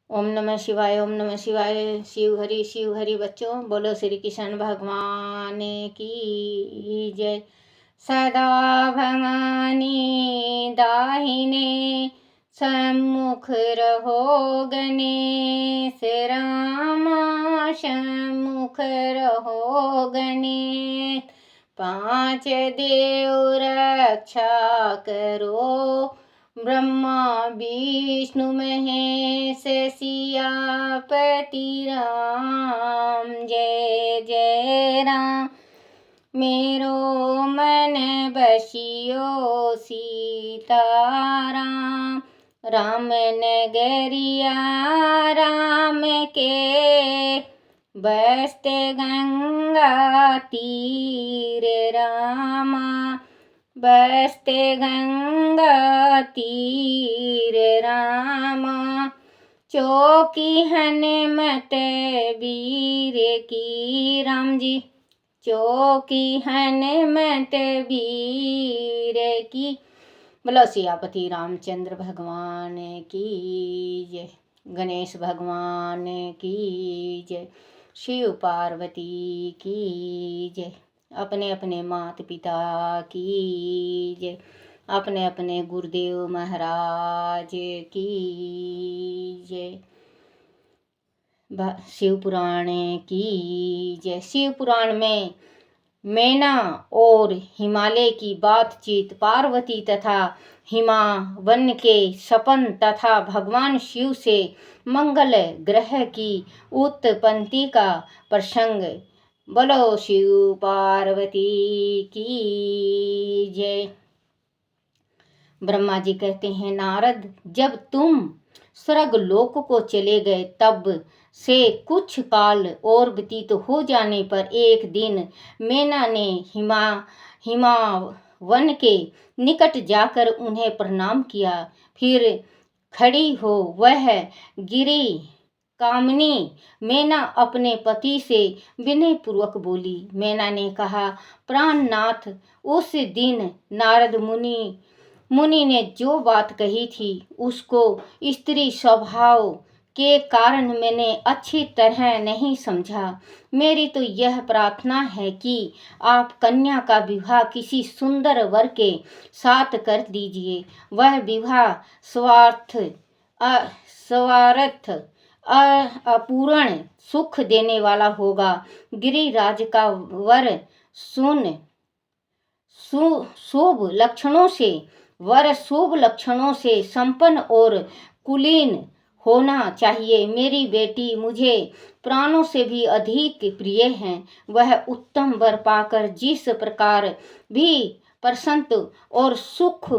ओम नमः शिवाय, ओम नमः शिवाय। शिव हरि बच्चों, बोलो श्री कृष्ण भगवान की जय। सदा भवानी दाहिने सम्मुख रहो गणेश रामा, सम्मुख रहो गणेश। पांच देव रक्षा करो, ब्रह्मा विष्णु महेश सियापति राम। जय जय राम, मेरो मन बसियो सीताराम। राम नगरिया राम के, बसते गंगा तीर रामा, बसते गंगा तीर रामा। चौकी हनुमत वीर की राम जी, चौकी हनुमत वीर की। बोलो सियापति रामचंद्र भगवान की जय, गणेश भगवान की जय, शिव पार्वती की जय, अपने अपने माता पिता की जय, अपने अपने गुरुदेव महाराज की जय। शिव पुराण की जय। शिव पुराण में मैना और हिमालय की बातचीत, पार्वती तथा हिमावन के सपन तथा भगवान शिव से मंगल ग्रह की उत्पत्ति का प्रसंग। बोलो शिव पार्वती की जय। ब्रह्मा जी कहते हैं, नारद, जब तुम स्वर्ग लोक को चले गए तब से कुछ काल और व्यतीत हो जाने पर एक दिन मैना ने हिमावन के निकट जाकर उन्हें प्रणाम किया। फिर खड़ी हो वह गिरी कामनी मैना अपने पति से विनय पूर्वक बोली। मैना ने कहा, प्राणनाथ, उस दिन नारद मुनि ने जो बात कही थी उसको स्त्री स्वभाव के कारण मैंने अच्छी तरह नहीं समझा। मेरी तो यह प्रार्थना है कि आप कन्या का विवाह किसी सुंदर वर के साथ कर दीजिए। वह विवाह स्वार्थ अपूर्ण सुख देने वाला होगा। गिरिराज का वर शुभ लक्षणों से संपन्न और कुलीन होना चाहिए। मेरी बेटी मुझे प्राणों से भी अधिक प्रिय है। वह उत्तम वर पाकर जिस प्रकार भी प्रसन्न और सुख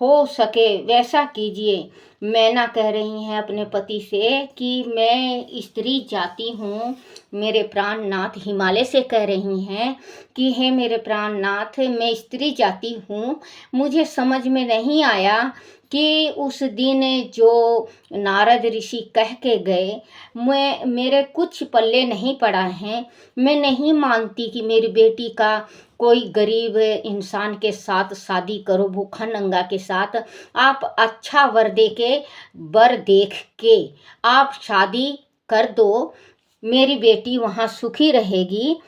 हो सके वैसा कीजिए। मैना कह रही हैं अपने पति से कि मैं स्त्री जाति हूँ। मेरे प्राणनाथ हिमालय से कह रही हैं कि हे मेरे प्राणनाथ, मैं स्त्री जाति हूँ। मुझे समझ में नहीं आया कि उस दिन जो नारद ऋषि कह के गए, मेरे कुछ पल्ले नहीं पड़ा है। मैं नहीं मानती कि मेरी बेटी का कोई गरीब इंसान के साथ शादी करो, भूखा नंगा के साथ। आप अच्छा वर देख के आप शादी कर दो, मेरी बेटी वहाँ सुखी रहेगी।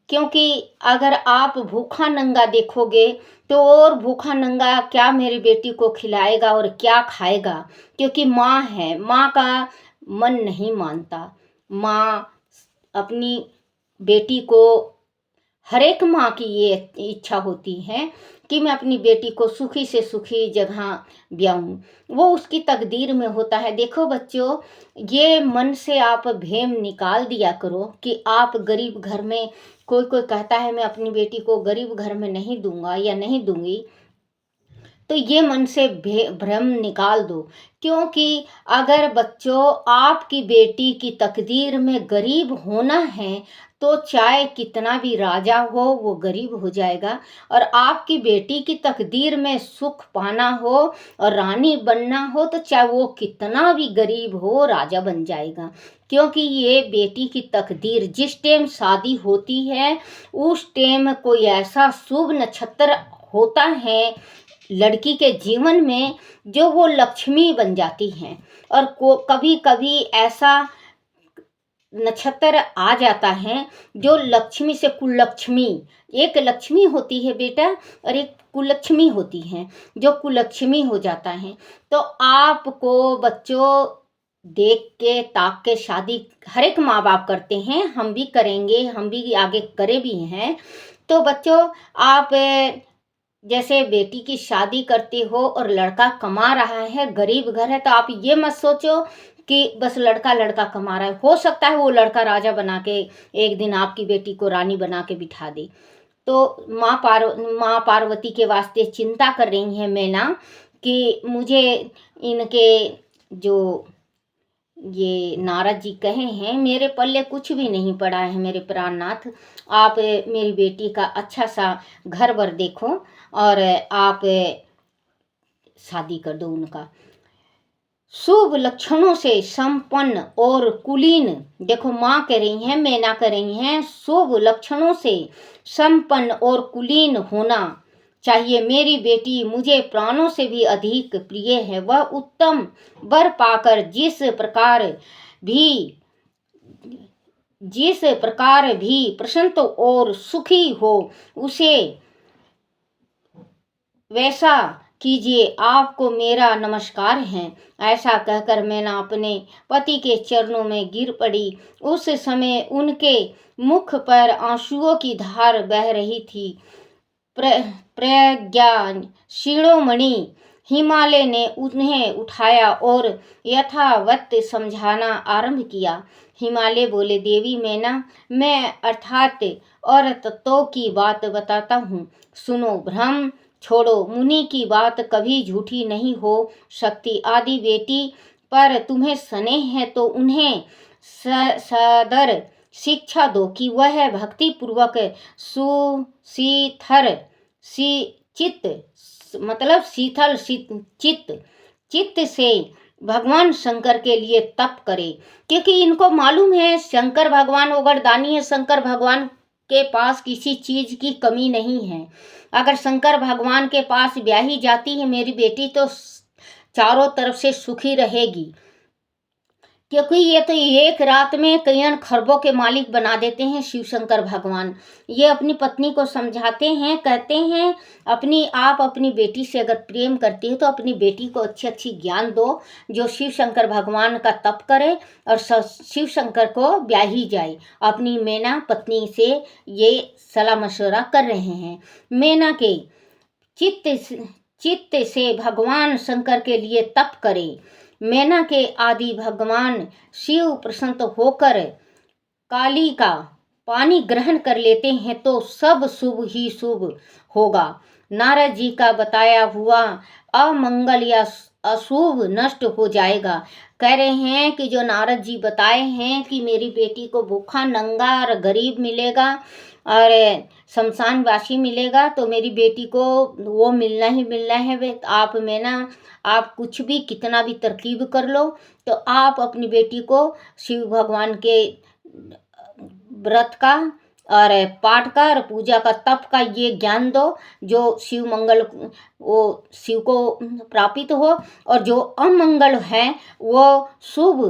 क्योंकि अगर आप भूखा नंगा देखोगे तो और भूखा नंगा क्या मेरी बेटी को खिलाएगा और क्या खाएगा। क्योंकि माँ है, माँ का मन नहीं मानता। माँ अपनी बेटी को, हर एक माँ की ये इच्छा होती है कि मैं अपनी बेटी को सुखी से सुखी जगह ब्याऊं। वो उसकी तकदीर में होता है। देखो बच्चों, ये मन से आप भेम निकाल दिया करो कि आप गरीब घर में, कोई कहता है मैं अपनी बेटी को गरीब घर में नहीं दूंगा या नहीं दूंगी, तो ये मन से भ्रम निकाल दो। क्योंकि अगर बच्चों आपकी बेटी की तकदीर में गरीब होना है तो चाहे कितना भी राजा हो वो गरीब हो जाएगा, और आपकी बेटी की तकदीर में सुख पाना हो और रानी बनना हो तो चाहे वो कितना भी गरीब हो राजा बन जाएगा। क्योंकि ये बेटी की तकदीर, जिस टाइम शादी होती है उस टाइम कोई ऐसा शुभ नक्षत्र होता है लड़की के जीवन में जो वो लक्ष्मी बन जाती हैं। और कभी कभी ऐसा नक्षत्र आ जाता है जो लक्ष्मी से कुलक्ष्मी, एक लक्ष्मी होती है बेटा और एक कुलक्ष्मी होती है, जो कुलक्ष्मी हो जाता है। तो आपको बच्चों देख के ताक के शादी हर एक माँ बाप करते हैं, हम भी करेंगे, हम भी आगे करे भी हैं। तो बच्चों आप जैसे बेटी की शादी करते हो और लड़का कमा रहा है, गरीब घर है, तो आप ये मत सोचो कि बस लड़का लड़का कमा रहा है। हो सकता है वो लड़का राजा बना के एक दिन आपकी बेटी को रानी बना के बिठा दे। तो माँ पार्वती के वास्ते चिंता कर रही हैं मैना कि मुझे इनके जो ये नारद जी कहे हैं, मेरे पल्ले कुछ भी नहीं पड़ा है मेरे प्राणनाथ। आप मेरी बेटी का अच्छा सा घर वर देखो और आप शादी कर दो उनका। शुभ लक्षणों से संपन्न और कुलीन, देखो माँ कह रही हैं, मैना कह रही हैं, शुभ लक्षणों से संपन्न और कुलीन होना चाहिए मेरी बेटी, मुझे प्राणों से भी अधिक प्रिय है। वह उत्तम वर पाकर जिस प्रकार भी प्रसन्न और सुखी हो, उसे वैसा कीजिए। आपको मेरा नमस्कार है। ऐसा कहकर मैना अपने पति के चरणों में गिर पड़ी। उस समय उनके मुख पर आंसुओं की धार बह रही थी। प्रज्ञान शिरोमणि हिमालय ने उन्हें उठाया और यथावत समझाना आरंभ किया। हिमालय बोले, देवी मैना, मैं अर्थात और तत्वों की बात बताता हूँ, सुनो। भ्रम छोड़ो, मुनि की बात कभी झूठी नहीं हो सकती। आदि बेटी पर तुम्हें स्नेह है तो उन्हें सदर शिक्षा दो कि वह भक्ति पूर्वक शीतल चित्त से भगवान शंकर के लिए तप करे। क्योंकि इनको मालूम है शंकर भगवान वरदानी है, शंकर भगवान के पास किसी चीज की कमी नहीं है। अगर शंकर भगवान के पास ब्याही जाती है मेरी बेटी तो चारों तरफ से सुखी रहेगी। क्योंकि ये तो एक रात में कई खरबों के मालिक बना देते हैं शिव शंकर भगवान। ये अपनी पत्नी को समझाते हैं, कहते हैं आप अपनी बेटी से अगर प्रेम करती है तो अपनी बेटी को अच्छी ज्ञान दो, जो शिव शंकर भगवान का तप करे और शिव शंकर को ब्याही जाए। अपनी मैना पत्नी से ये सलाह मशवरा कर रहे हैं। मैना के चित्त से भगवान शंकर के लिए तप करे। मैना के आदि भगवान शिव प्रसन्न होकर काली का पानी ग्रहण कर लेते हैं तो सब शुभ ही शुभ होगा। नारद जी का बताया हुआ अमंगल या अशुभ नष्ट हो जाएगा। कह रहे हैं कि जो नारद जी बताए हैं कि मेरी बेटी को भूखा नंगा और गरीब मिलेगा और शमशानवासी मिलेगा, तो मेरी बेटी को वो मिलना ही मिलना है। वे आप मैना, आप कुछ भी कितना भी तरकीब कर लो, तो आप अपनी बेटी को शिव भगवान के व्रत का और पाठ का और पूजा का तप का ये ज्ञान दो जो शिव मंगल वो शिव को प्राप्त हो और जो अमंगल है वो शुभ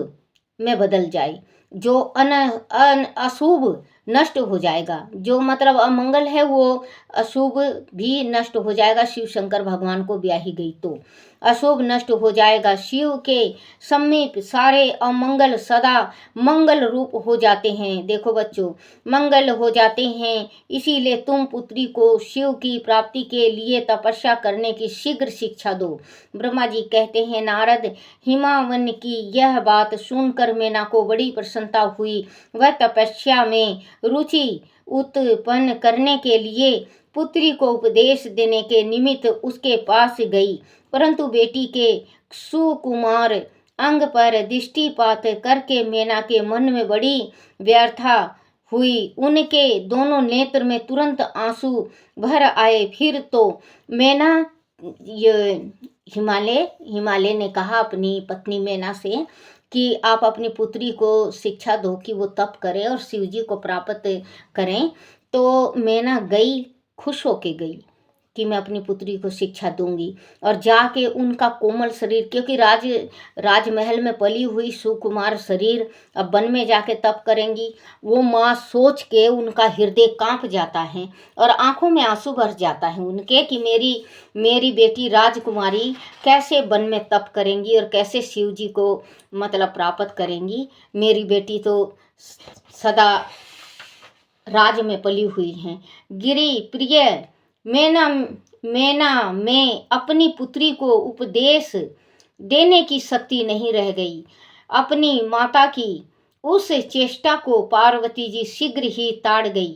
में बदल जाए, जो अशुभ नष्ट हो जाएगा। जो मतलब अमंगल है वो अशुभ भी नष्ट हो जाएगा। शिव शंकर भगवान को ब्याही गई तो अशुभ नष्ट हो जाएगा। शिव के समीप सारे अमंगल सदा मंगल रूप हो जाते हैं। देखो बच्चों, मंगल हो जाते हैं। इसीलिए तुम पुत्री को शिव की प्राप्ति के लिए तपस्या करने की शीघ्र शिक्षा दो। ब्रह्मा जी कहते हैं, नारद, हिमावन की यह बात सुनकर मैना को बड़ी प्रसन्नता हुई। वह तपस्या में रुचि उत्पन्न करने के लिए पुत्री को उपदेश देने के निमित्त उसके पास गई, परंतु बेटी के सुकुमार अंग पर दृष्टिपात करके मैना के मन में बड़ी व्यथा हुई। उनके दोनों नेत्र में तुरंत आंसू भर आए। फिर तो मैना हिमालय ने कहा अपनी पत्नी मैना से कि आप अपनी पुत्री को शिक्षा दो कि वो तप करे और शिव जी को प्राप्त करें। तो मैना गई, खुश होके गई। कि मैं अपनी पुत्री को शिक्षा दूंगी। और जाके उनका कोमल शरीर, क्योंकि राजमहल में पली हुई सुकुमार शरीर अब वन में जाके तप करेंगी, वो माँ सोच के उनका हृदय कांप जाता है और आंखों में आंसू भर जाता है उनके कि मेरी बेटी राजकुमारी कैसे वन में तप करेंगी और कैसे शिव जी को मतलब प्राप्त करेंगी। मेरी बेटी तो सदा राज में पली हुई हैं। गिरी प्रिय मैं अपनी पुत्री को उपदेश देने की शक्ति नहीं रह गई। अपनी माता की उस चेष्टा को पार्वती जी शीघ्र ही ताड़ गई।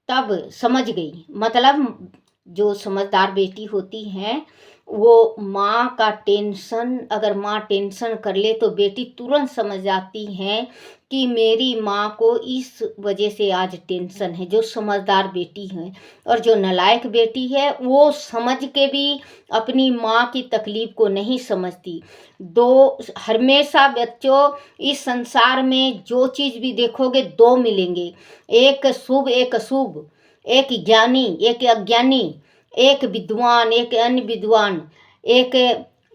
तब समझ गई, मतलब जो समझदार बेटी होती हैं वो माँ का टेंशन, अगर माँ टेंशन कर ले तो बेटी तुरंत समझ जाती हैं कि मेरी माँ को इस वजह से आज टेंशन है। जो समझदार बेटी है, और जो नालायक बेटी है वो समझ के भी अपनी माँ की तकलीफ को नहीं समझती। दो हमेशा बच्चों इस संसार में जो चीज़ भी देखोगे दो मिलेंगे, एक शुभ एक अशुभ, एक ज्ञानी एक अज्ञानी, एक विद्वान एक अन्य विद्वान, एक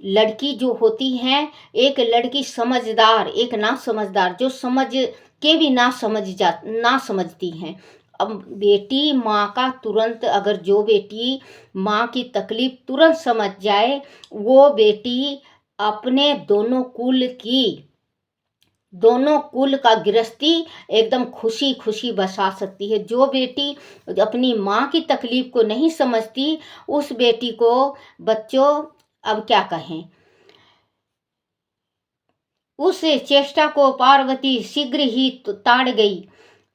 लड़की जो होती हैं, एक लड़की समझदार एक ना समझदार, जो समझ के भी ना समझती हैं। अब बेटी माँ का तुरंत, अगर जो बेटी माँ की तकलीफ तुरंत समझ जाए वो बेटी अपने दोनों कुल का गृहस्थी एकदम खुशी खुशी बसा सकती है। जो बेटी अपनी माँ की तकलीफ को नहीं समझती उस बेटी को बच्चों अब क्या कहें। उस चेष्टा को पार्वती शीघ्र ही ताड़ गई।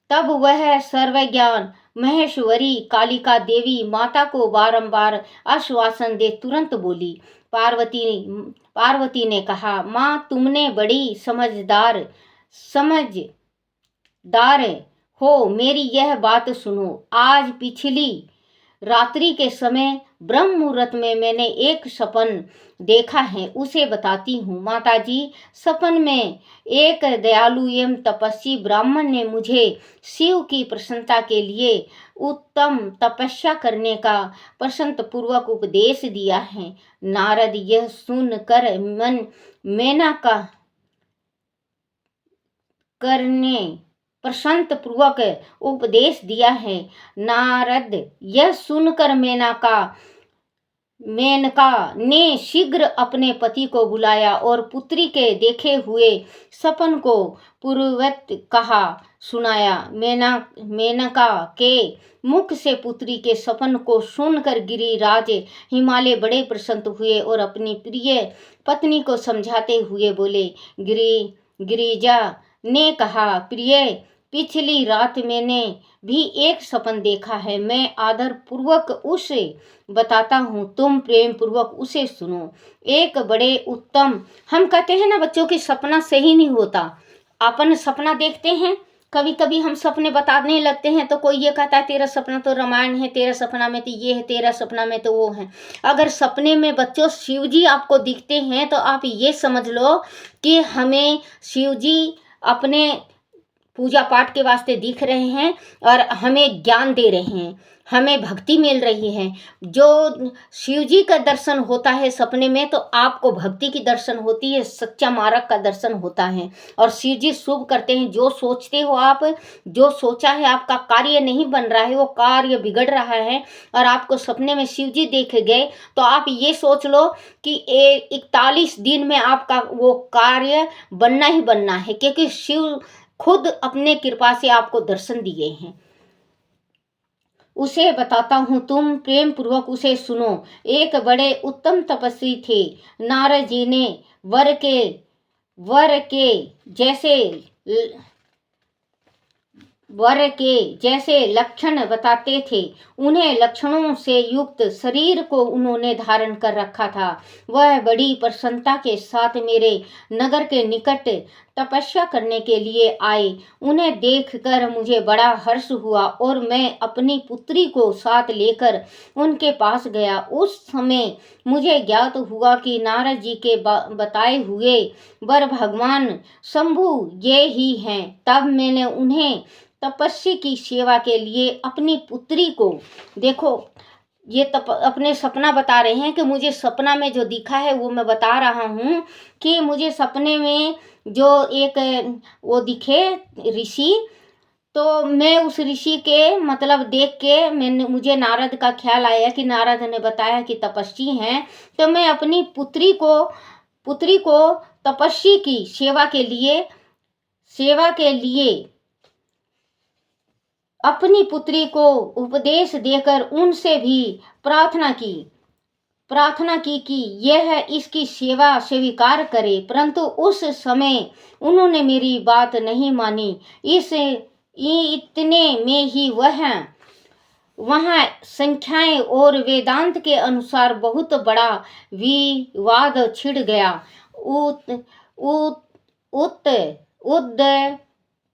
तब वह सर्वज्ञान महेश्वरी कालिका देवी माता को बारंबार आश्वासन दे तुरंत बोली। पार्वती ने कहा, माँ तुमने बड़ी समझदार हो, मेरी यह बात सुनो। आज पिछली रात्रि के समय ब्रह्म मुहूर्त में मैंने एक सपन देखा है, उसे बताती हूँ। माताजी, सपन में एक दयालु एवं तपस्वी ब्राह्मण ने मुझे शिव की प्रसन्नता के लिए उत्तम तपस्या करने का प्रसन्न पूर्वक उपदेश दिया है। नारद यह सुनकर मैना का करने प्रसन्न पूर्वक उपदेश दिया है। नारद यह सुनकर मेनका ने शीघ्र अपने पति को बुलाया और पुत्री के देखे हुए सपन को पूर्ववत कहा सुनाया। मेनका के मुख से पुत्री के सपन को सुनकर गिरिराज हिमालय बड़े प्रसन्न हुए और अपनी प्रिय पत्नी को समझाते हुए बोले। गिरिजा ने कहा, प्रिय, पिछली रात मैंने भी एक सपन देखा है, मैं आदर पूर्वक उसे बताता हूँ, तुम प्रेम पूर्वक उसे सुनो। एक बड़े उत्तम, हम कहते हैं ना बच्चों की सपना सही नहीं होता। अपन सपना देखते हैं, कभी कभी हम सपने बताने लगते हैं तो कोई ये कहता है तेरा सपना तो रामायण है, तेरा सपना में तो ये है, तेरा सपना में तो वो है। अगर सपने में बच्चों शिव जी आपको दिखते हैं तो आप ये समझ लो कि हमें शिव जी अपने पूजा पाठ के वास्ते दिख रहे हैं और हमें ज्ञान दे रहे हैं, हमें भक्ति मिल रही है। जो शिव जी का दर्शन होता है सपने में तो आपको भक्ति की दर्शन होती है, सच्चा मार्ग का दर्शन होता है। और शिव जी शुभ करते हैं। जो सोचते हो आप, जो सोचा है आपका कार्य नहीं बन रहा है, वो कार्य बिगड़ रहा है और आपको सपने में शिव जी देख गए तो आप ये सोच लो कि 41 दिन में आपका वो कार्य बनना ही बनना है, क्योंकि शिव खुद अपने कृपा से आपको दर्शन दिए हैं। उसे बताता हूँ, तुम प्रेम पूर्वक उसे सुनो। एक बड़े उत्तम तपस्वी थे। नारद जी ने वर के जैसे लक्षण बताते थे, उन्हें लक्षणों से युक्त शरीर को उन्होंने धारण कर रखा था। वह बड़ी प्रसन्नता के साथ मेरे नगर के निकट तपस्या करने के लिए आए। उन्हें देखकर मुझे बड़ा हर्ष हुआ और मैं अपनी पुत्री को साथ लेकर उनके पास गया। उस समय मुझे ज्ञात हुआ कि नारद जी के बताए हुए वर भगवान शंभु ये ही हैं। तब मैंने उन्हें तपस्या की सेवा के लिए अपनी पुत्री को, देखो ये अपने सपना बता रहे हैं कि मुझे सपना में जो दिखा है वो मैं बता रहा हूँ कि मुझे सपने में जो एक वो दिखे ऋषि, तो मैं उस ऋषि के मतलब देख के मुझे नारद का ख्याल आया कि नारद ने बताया कि तपस्वी हैं, तो मैं अपनी पुत्री को तपस्वी की सेवा के लिए अपनी पुत्री को उपदेश देकर उनसे भी प्रार्थना की कि यह इसकी सेवा स्वीकार करे, परंतु उस समय उन्होंने मेरी बात नहीं मानी। इतने में ही वहाँ संख्याएं और वेदांत के अनुसार बहुत बड़ा विवाद छिड़ गया। उत उत उत उद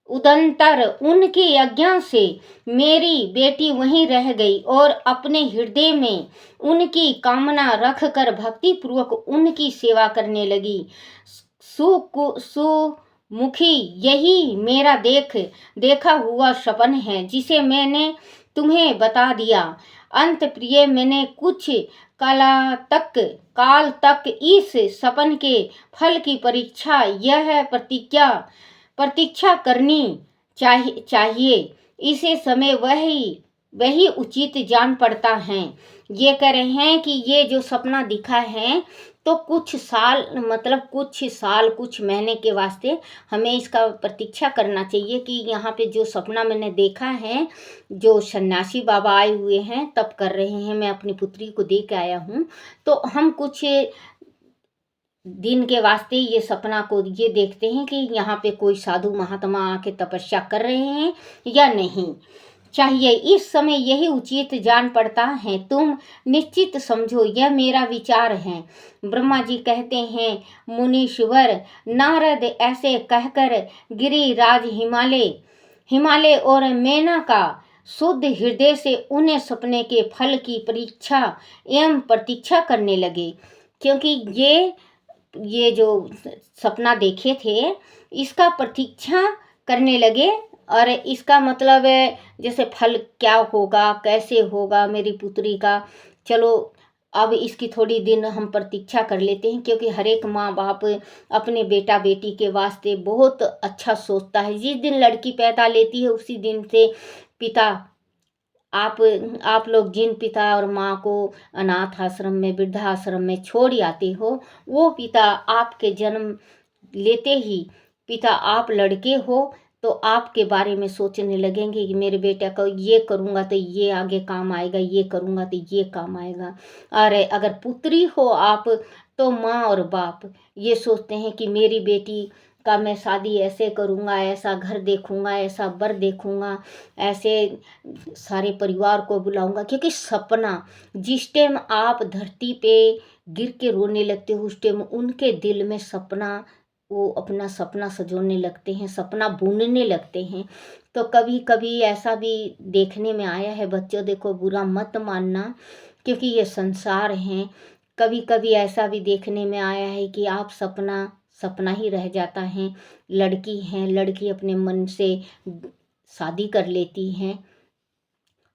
उदंतर उनकी आज्ञा से मेरी बेटी वहीं रह गई और अपने हृदय में उनकी कामना रखकर भक्ति पूर्वक उनकी सेवा करने लगी। सुमुखी, यही मेरा देखा हुआ सपन है जिसे मैंने तुम्हें बता दिया। अंत प्रिय, मैंने कुछ काल तक इस सपन के फल की प्रतीक्षा करनी चाहिए। इसे समय वही उचित जान पड़ता है। ये कह रहे हैं कि ये जो सपना दिखा है तो कुछ साल कुछ महीने के वास्ते हमें इसका प्रतीक्षा करना चाहिए कि यहाँ पे जो सपना मैंने देखा है, जो सन्यासी बाबा आए हुए हैं तब कर रहे हैं, मैं अपनी पुत्री को दे के आया हूँ, तो हम कुछ दिन के वास्ते ये सपना को ये देखते हैं कि यहाँ पे कोई साधु महात्मा आके तपस्या कर रहे हैं या नहीं चाहिए। इस समय यही उचित जान पड़ता है, तुम निश्चित समझो, यह मेरा विचार है। ब्रह्मा जी कहते हैं, मुनीश्वर नारद ऐसे कहकर गिरिराज हिमालय और मैना का शुद्ध हृदय से उन्हें सपने के फल की परीक्षा एवं प्रतीक्षा करने लगे। क्योंकि ये जो सपना देखे थे इसका प्रतीक्षा करने लगे, और इसका मतलब जैसे फल क्या होगा, कैसे होगा मेरी पुत्री का, चलो अब इसकी थोड़ी दिन हम प्रतीक्षा कर लेते हैं। क्योंकि हर एक माँ बाप अपने बेटा बेटी के वास्ते बहुत अच्छा सोचता है। जिस दिन लड़की पैदा लेती है उसी दिन से पिता, आप लोग जिन पिता और माँ को अनाथ आश्रम में, वृद्धाश्रम में छोड़ आते हो, वो पिता आपके जन्म लेते ही पिता, आप लड़के हो तो आपके बारे में सोचने लगेंगे कि मेरे बेटे को ये करूँगा तो ये आगे काम आएगा, ये करूँगा तो ये काम आएगा। और अगर पुत्री हो आप, तो माँ और बाप ये सोचते हैं कि मेरी बेटी का मैं शादी ऐसे करूँगा, ऐसा घर देखूँगा, ऐसा वर देखूँगा, ऐसे सारे परिवार को बुलाऊँगा। क्योंकि सपना, जिस टाइम आप धरती पे गिर के रोने लगते हो उस टाइम उनके दिल में सपना, वो अपना सपना सजोने लगते हैं, सपना बुनने लगते हैं। तो कभी कभी ऐसा भी देखने में आया है बच्चों, देखो बुरा मत मानना क्योंकि ये संसार हैं। कभी कभी ऐसा भी देखने में आया है कि आप सपना ही रह जाता है। लड़की अपने मन से शादी कर लेती हैं,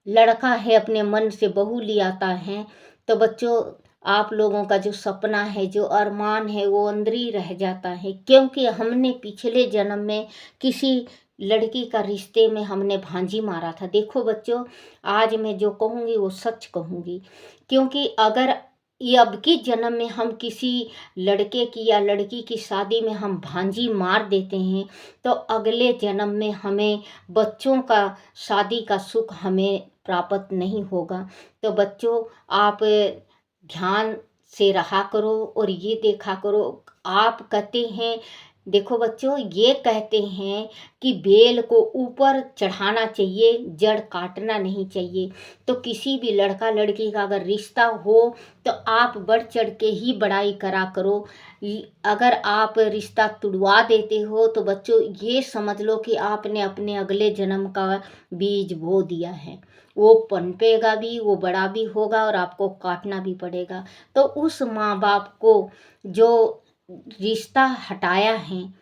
लड़का है अपने मन से बहू ले आता है। तो बच्चों, आप लोगों का जो सपना है, जो अरमान है, वो अंदर ही रह जाता है। क्योंकि हमने पिछले जन्म में किसी लड़की का रिश्ते में हमने भांजी मारा था। देखो बच्चों, आज मैं जो कहूँगी वो सच कहूँगी। क्योंकि अगर ये अब की जन्म में हम किसी लड़के की या लड़की की शादी में हम भांजी मार देते हैं, तो अगले जन्म में हमें बच्चों का शादी का सुख हमें प्राप्त नहीं होगा। तो बच्चों, आप ध्यान से रहा करो और ये देखा करो। आप कहते हैं, देखो बच्चों, ये कहते हैं कि बेल को ऊपर चढ़ाना चाहिए, जड़ काटना नहीं चाहिए। तो किसी भी लड़का लड़की का अगर रिश्ता हो तो आप बढ़ चढ़ के ही बड़ाई करा करो। अगर आप रिश्ता तुड़वा देते हो तो बच्चों ये समझ लो कि आपने अपने अगले जन्म का बीज बो दिया है। वो पनपेगा भी, वो बड़ा भी होगा और आपको काटना भी पड़ेगा। तो उस माँ बाप को जो रिश्ता हटाया है,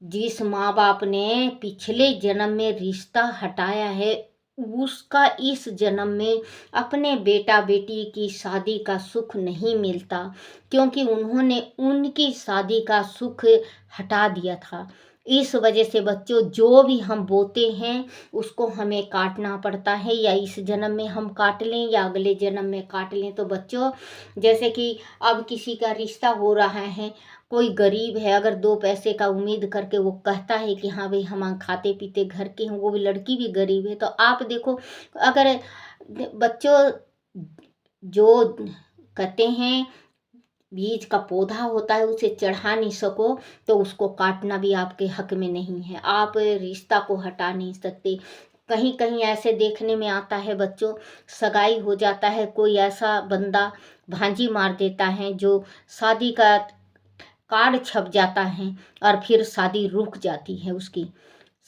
जिस माँ बाप ने पिछले जन्म में रिश्ता हटाया है, उसका इस जन्म में अपने बेटा बेटी की शादी का सुख नहीं मिलता, क्योंकि उन्होंने उनकी शादी का सुख हटा दिया था। इस वजह से बच्चों, जो भी हम बोते हैं उसको हमें काटना पड़ता है, या इस जन्म में हम काट लें या अगले जन्म में काट लें। तो बच्चों, जैसे कि अब किसी का रिश्ता हो रहा है, कोई गरीब है, अगर दो पैसे का उम्मीद करके वो कहता है कि हाँ भाई हम खाते पीते घर के हैं, वो भी लड़की भी गरीब है, तो आप देखो, अगर बच्चों, जो कहते हैं बीज का पौधा होता है उसे चढ़ा नहीं सको, तो उसको काटना भी आपके हक में नहीं है। आप रिश्ता को हटा नहीं सकते। कहीं कहीं ऐसे देखने में आता है बच्चों, सगाई हो जाता है, कोई ऐसा बंदा भांजी मार देता है, जो शादी का कार्ड छप जाता है और फिर शादी रुक जाती है, उसकी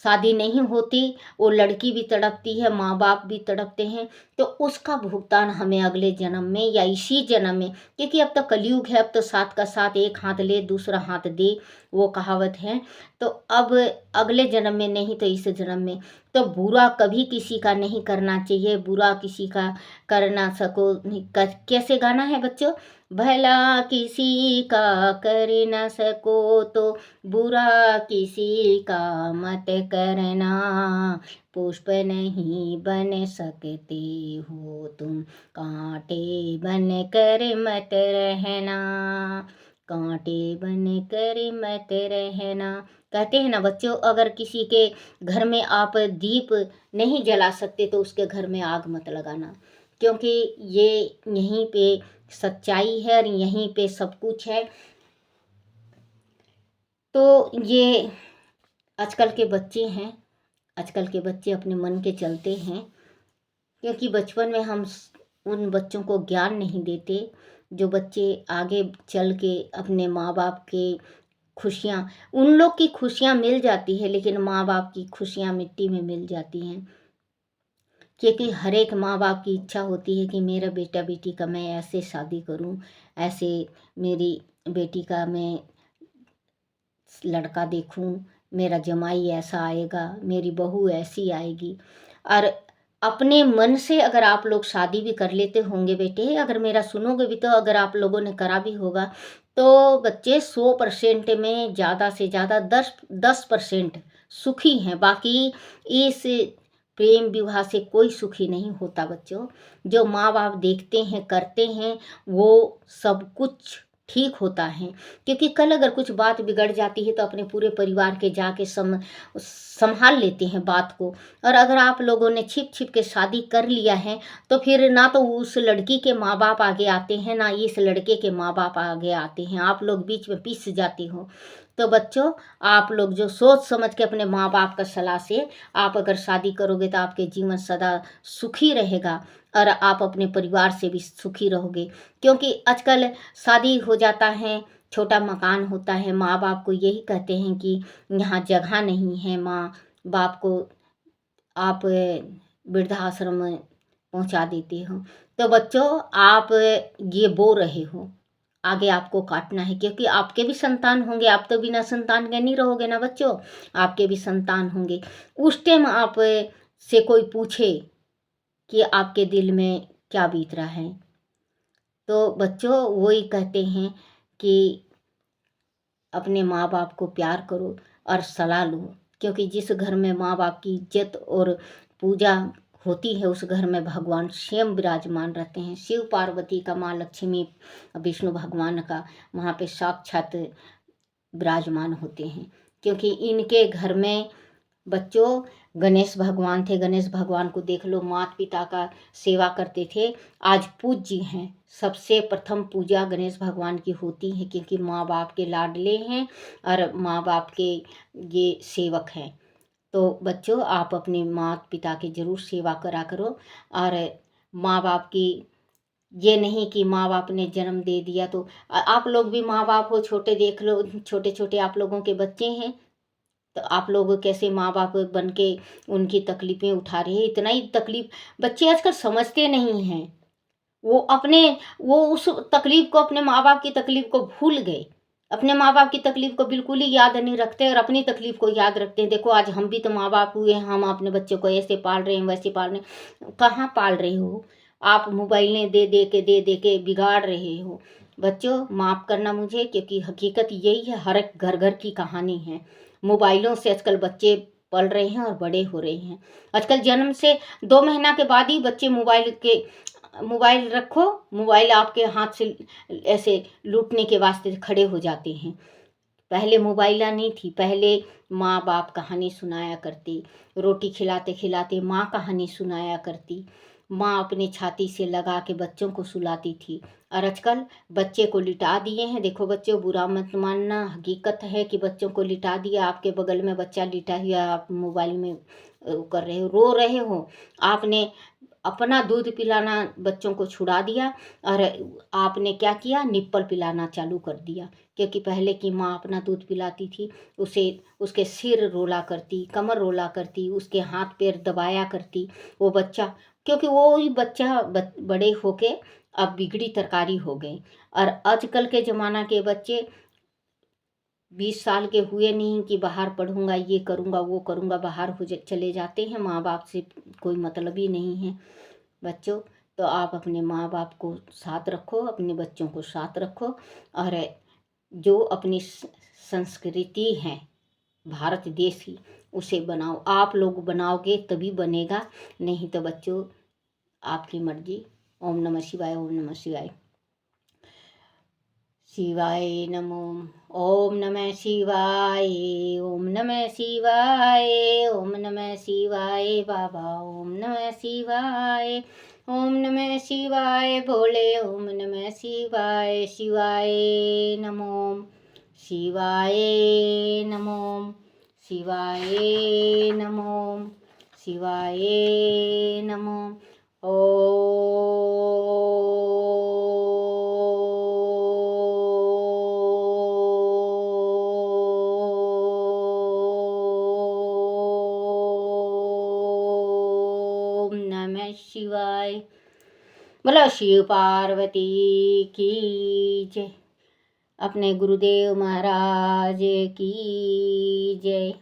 शादी नहीं होती, वो लड़की भी तड़पती है, माँ बाप भी तड़पते हैं। तो उसका भुगतान हमें अगले जन्म में या इसी जन्म में, क्योंकि अब तो कलयुग है, अब तो साथ का साथ एक हाथ ले दूसरा हाथ दे, वो कहावत है। तो अब अगले जन्म में नहीं तो इस जन्म में। तो बुरा कभी किसी का नहीं करना चाहिए, बुरा किसी का कर ना सको। कैसे गाना है बच्चों? भला किसी का कर ना सको तो बुरा किसी का मत करना, पुष्प नहीं बन सकते हो तुम, कांटे बन कर मत रहना, कांटे बन कर मत रहना। कहते हैं ना बच्चों, अगर किसी के घर में आप दीप नहीं जला सकते तो उसके घर में आग मत लगाना, क्योंकि ये यहीं पे सच्चाई है और यहीं पे सब कुछ है। तो ये आजकल के बच्चे हैं, आजकल के बच्चे अपने मन के चलते हैं, क्योंकि बचपन में हम उन बच्चों को ज्ञान नहीं देते, जो बच्चे आगे चल के अपने माँ बाप के खुशियाँ, उन लोग की खुशियाँ मिल जाती है, लेकिन माँ बाप की खुशियाँ मिट्टी में मिल जाती हैं। क्योंकि हर एक माँ बाप की इच्छा होती है कि मेरा बेटा बेटी का मैं ऐसे शादी करूं, ऐसे मेरी बेटी का मैं लड़का देखूं, मेरा जमाई ऐसा आएगा, मेरी बहू ऐसी आएगी। और अपने मन से अगर आप लोग शादी भी कर लेते होंगे बेटे, अगर मेरा सुनोगे भी, तो अगर आप लोगों ने करा भी होगा, तो बच्चे 100% में ज़्यादा से ज़्यादा 10% सुखी हैं। बाकी इस प्रेम विवाह से कोई सुखी नहीं होता बच्चों। जो माँ बाप देखते हैं करते हैं, वो सब कुछ ठीक होता है, क्योंकि कल अगर कुछ बात बिगड़ जाती है तो अपने पूरे परिवार के जाके संभाल लेते हैं बात को। और अगर आप लोगों ने छिप छिप के शादी कर लिया है, तो फिर ना तो उस लड़की के माँ बाप आगे आते हैं, ना इस लड़के के माँ बाप आगे आते हैं, आप लोग बीच में पिस जाते हो। तो बच्चों, आप लोग जो सोच समझ के अपने माँ बाप का सलाह से आप अगर शादी करोगे, तो आपके जीवन सदा सुखी रहेगा और आप अपने परिवार से भी सुखी रहोगे। क्योंकि आजकल शादी हो जाता है, छोटा मकान होता है, माँ बाप को यही कहते हैं कि यहाँ जगह नहीं है, माँ बाप को आप वृद्धाश्रम में पहुँचा देते हो। तो बच्चों, आप ये बो रहे हो, आगे आपको काटना है, क्योंकि आपके भी संतान होंगे, आप तो बिना संतान के नहीं रहोगे ना बच्चों, आपके भी संतान होंगे। उस टाइम आप से कोई पूछे कि आपके दिल में क्या बीत रहा है, तो बच्चों वही कहते हैं कि अपने माँ बाप को प्यार करो और सलाह लो, क्योंकि जिस घर में माँ बाप की इज्जत और पूजा होती है, उस घर में भगवान स्वयं विराजमान रहते हैं। शिव पार्वती का, माँ लक्ष्मी, विष्णु भगवान का वहाँ पे साक्षात विराजमान होते हैं। क्योंकि इनके घर में बच्चों गणेश भगवान थे, गणेश भगवान को देख लो, माता पिता का सेवा करते थे, आज पूज्य हैं। सबसे प्रथम पूजा गणेश भगवान की होती है, क्योंकि माँ बाप के लाडले हैं और माँ बाप के ये सेवक हैं। तो बच्चों, आप अपने माता पिता की ज़रूर सेवा करा करो। और माँ बाप की ये नहीं कि माँ बाप ने जन्म दे दिया तो आप लोग भी माँ बाप हो, छोटे देख लो, छोटे छोटे आप लोगों के बच्चे हैं, तो आप लोग कैसे माँ बाप बन के उनकी तकलीफ़ें उठा रहे हैं। इतना ही तकलीफ़ बच्चे आजकल समझते नहीं हैं, वो उस तकलीफ़ को, अपने माँ बाप की तकलीफ़ को भूल गए। अपने माँ बाप की तकलीफ को बिल्कुल ही याद नहीं रखते और अपनी तकलीफ को याद रखते हैं। देखो आज हम भी तो माँ बाप हुए हैं, हम अपने बच्चों को ऐसे पाल रहे हैं वैसे पाल रहे हैं। कहाँ पाल रहे हो आप? मोबाइलें दे के बिगाड़ रहे हो। बच्चों माफ़ करना मुझे, क्योंकि हकीकत यही है, हर एक घर घर की कहानी है। मोबाइलों से आजकल बच्चे पल रहे हैं और बड़े हो रहे हैं। आजकल जन्म से 2 महीना के बाद ही बच्चे मोबाइल रखो, मोबाइल आपके हाथ से ऐसे लूटने के वास्ते खड़े हो जाते हैं। पहले मोबाइला नहीं थी, पहले माँ बाप कहानी सुनाया करती, रोटी खिलाते खिलाते माँ कहानी सुनाया करती, माँ अपनी छाती से लगा के बच्चों को सुलाती थी। और आजकल बच्चे को लिटा दिए हैं। देखो बच्चों बुरा मत मानना, हकीकत है कि बच्चों को लिटा दिया, आपके बगल में बच्चा लिटा हुआ, आप मोबाइल में कर रहे हो, रो रहे हो, आपने अपना दूध पिलाना बच्चों को छुड़ा दिया और आपने क्या किया, निप्पल पिलाना चालू कर दिया। क्योंकि पहले की माँ अपना दूध पिलाती थी, उसे उसके सिर रोला करती, कमर रोला करती, उसके हाथ पैर दबाया करती वो बच्चा, क्योंकि वो ही बच्चा बड़े होके अब बिगड़ी तरकारी हो गए। और आजकल के ज़माना के बच्चे 20 साल के हुए नहीं कि बाहर पढ़ूंगा, ये करूंगा, वो करूंगा, बाहर हो चले जाते हैं। माँ बाप से कोई मतलब ही नहीं है। बच्चों तो आप अपने माँ बाप को साथ रखो, अपने बच्चों को साथ रखो और जो अपनी संस्कृति है भारत देश की उसे बनाओ। आप लोग बनाओगे तभी बनेगा, नहीं तो बच्चों आपकी मर्जी। ओम नमः शिवाय, ओम नमः शिवाय। शिवाय नमो। ओम नमः शिवाय, ओम नमः शिवाय, ओम नमः शिवाय बाबा, ओम नमः शिवाय, ओम नमः शिवाय भोले, ओम नमः शिवाय। शिवाय नमो, शिवाय नमो, शिवाय नमो, शिवाय नमो। ओम नमः शिवाय। बोलो शिव पार्वती की जय। अपने गुरुदेव महाराज की जय।